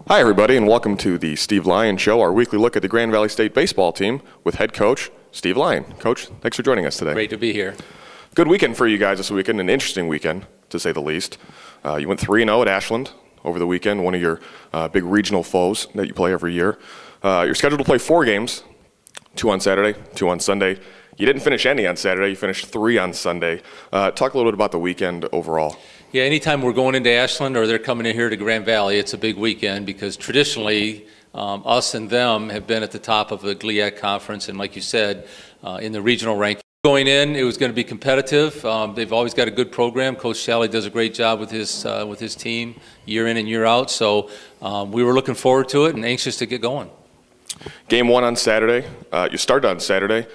Hi, everybody, and welcome to the Steve Lyon Show, our weekly look at the Grand Valley State baseball team with head coach Steve Lyon. Coach, thanks for joining us today. Great to be here. Good weekend for you guys this weekend, an interesting weekend, to say the least. You went 3-0 at Ashland over the weekend, one of your big regional foes that you play every year. You're scheduled to play 4 games, 2 on Saturday, 2 on Sunday. You didn't finish any on Saturday, you finished 3 on Sunday. Talk a little bit about the weekend overall. Yeah, anytime we're going into Ashland or they're coming in here to Grand Valley, it's a big weekend because traditionally us and them have been at the top of the GLIAC conference, and like you said, in the regional ranking. Going in, it was going to be competitive. They've always got a good program. Coach Shalley does a great job with his team year in and year out, so we were looking forward to it and anxious to get going. Game 1 on Saturday. You started on Saturday,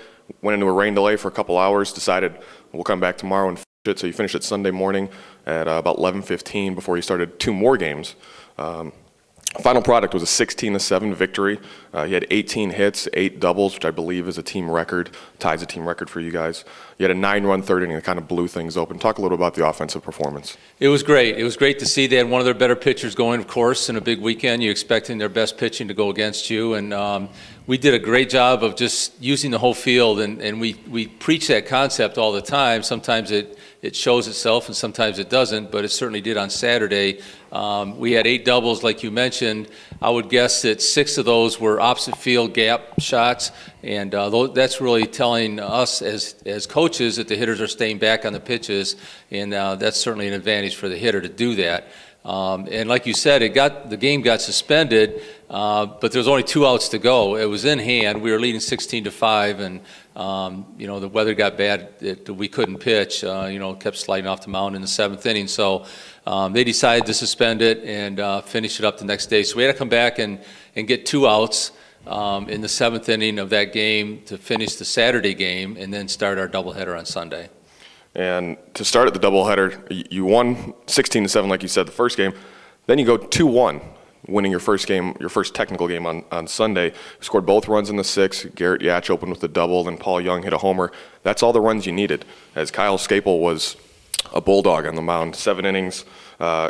went into a rain delay for a couple hours, decided we'll come back tomorrow and finish it. So you finished it Sunday morning at about 11:15 before you started 2 more games. Final product was a 16-7 victory. You had 18 hits, 8 doubles, which I believe is a team record, ties a team record for you guys. You had a 9-run third inning that kind of blew things open. Talk a little about the offensive performance. It was great. It was great to see they had one of their better pitchers going, of course, in a big weekend. You're expecting their best pitching to go against you, and we did a great job of just using the whole field, and we preach that concept all the time. Sometimes it shows itself and sometimes it doesn't, but it certainly did on Saturday. We had 8 doubles, like you mentioned. I would guess that 6 of those were opposite field gap shots, and that's really telling us as coaches that the hitters are staying back on the pitches, and that's certainly an advantage for the hitter to do that. And like you said, the game got suspended, but there was only 2 outs to go. It was in hand. We were leading 16-5, and the weather got bad. We couldn't pitch. Kept sliding off the mound in the 7th inning. So they decided to suspend it and finish it up the next day. So we had to come back and get 2 outs in the 7th inning of that game to finish the Saturday game, and then start our doubleheader on Sunday. And to start at the doubleheader, you won 16-7, like you said, the first game. Then you go 2-1, winning your first game, your first technical game on Sunday. You scored both runs in the 6th. Garrett Yatch opened with the double, then Paul Young hit a homer. That's all the runs you needed, as Kyle Scapel was a bulldog on the mound. 7 innings,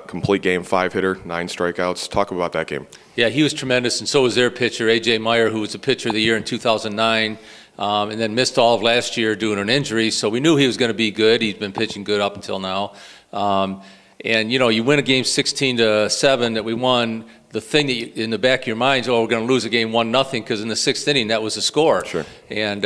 complete game, 5-hitter, 9 strikeouts. Talk about that game. Yeah, he was tremendous, and so was their pitcher, A.J. Meyer, who was the pitcher of the year in 2009. And then missed all of last year due to an injury, so we knew he was going to be good. He's been pitching good up until now. And you win a game 16-7 that we won. The thing that in the back of your mind is, oh, we're going to lose a game 1-0 because in the 6th inning that was the score. Sure. And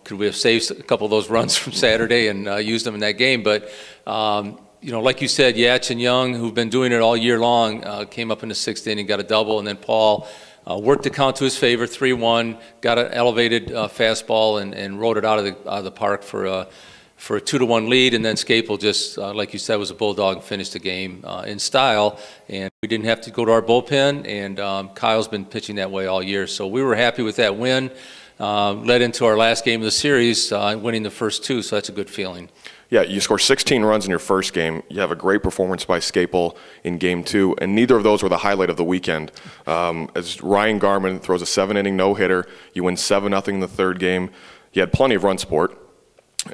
could we have saved a couple of those runs from Saturday and used them in that game? But like you said, Yatch and Young, who've been doing it all year long, came up in the 6th inning, got a double, and then Paul worked the count to his favor, 3-1, got an elevated fastball and rode it out of the park for a 2-1 lead, and then Scapel just, like you said, was a bulldog and finished the game in style, and we didn't have to go to our bullpen, and Kyle's been pitching that way all year, so we were happy with that win. Led into our last game of the series, winning the first 2, so that's a good feeling. Yeah, you score 16 runs in your first game. You have a great performance by Scapel in game 2, and neither of those were the highlight of the weekend. As Ryan Garman throws a 7-inning no-hitter, you win 7-0 in the 3rd game. You had plenty of run support,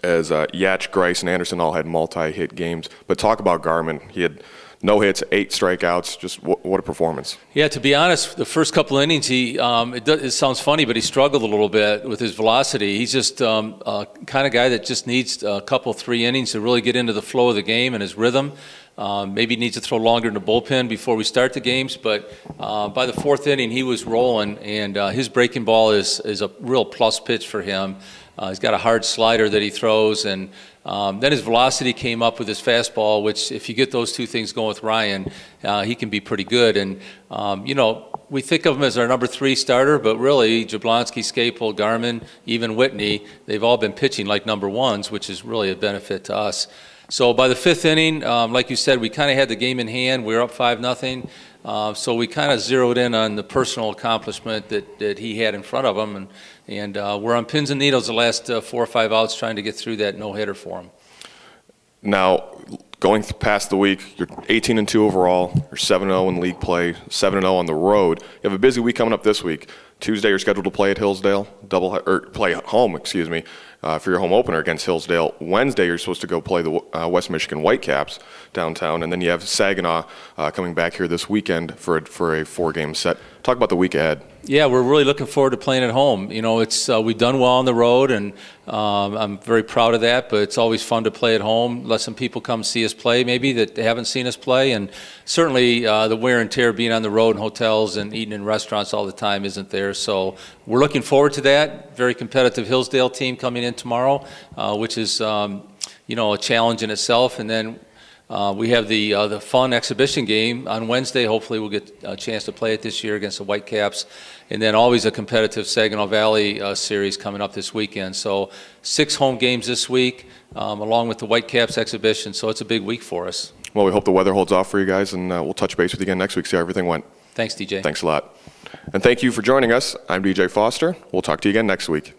as Yatch, Grice, and Anderson all had multi-hit games. But talk about Garman. He had no hits, 8 strikeouts. Just what a performance. Yeah, to be honest, the first couple innings, it sounds funny, but he struggled a little bit with his velocity. He's just a kind of guy that just needs a couple, 3 innings to really get into the flow of the game and his rhythm. Maybe needs to throw longer in the bullpen before we start the games, but by the 4th inning, he was rolling, and his breaking ball is a real plus pitch for him. He's got a hard slider that he throws, and then his velocity came up with his fastball, which if you get those 2 things going with Ryan, he can be pretty good. And, we think of him as our number 3 starter, but really Jablonski, Scapel, Garman, even Whitney, they've all been pitching like number 1s, which is really a benefit to us. So by the 5th inning, like you said, we kind of had the game in hand. We were up 5-0. So we kind of zeroed in on the personal accomplishment that he had in front of him, and we're on pins and needles the last 4 or 5 outs trying to get through that no-hitter for him. Now, going past the week, you're 18-2 overall, you're 7-0 in league play, 7-0 on the road. You have a busy week coming up this week. Tuesday, you're scheduled to play at Hillsdale, play at home, excuse me, for your home opener against Hillsdale. Wednesday, you're supposed to go play the West Michigan Whitecaps downtown, and then you have Saginaw coming back here this weekend for a 4-game set. Talk about the week ahead. Yeah, we're really looking forward to playing at home. You know, it's we've done well on the road, and I'm very proud of that. But it's always fun to play at home. Let some people come see us play, maybe that haven't seen us play, and certainly the wear and tear being on the road in hotels and eating in restaurants all the time isn't there. So we're looking forward to that. Very competitive Hillsdale team coming in tomorrow, which is you know, a challenge in itself, and then. We have the fun exhibition game on Wednesday. Hopefully we'll get a chance to play it this year against the Whitecaps. And then always a competitive Saginaw Valley series coming up this weekend. So 6 home games this week along with the Whitecaps exhibition. So it's a big week for us. Well, we hope the weather holds off for you guys, and we'll touch base with you again next week, see how everything went. Thanks, DJ. Thanks a lot. And thank you for joining us. I'm DJ Foster. We'll talk to you again next week.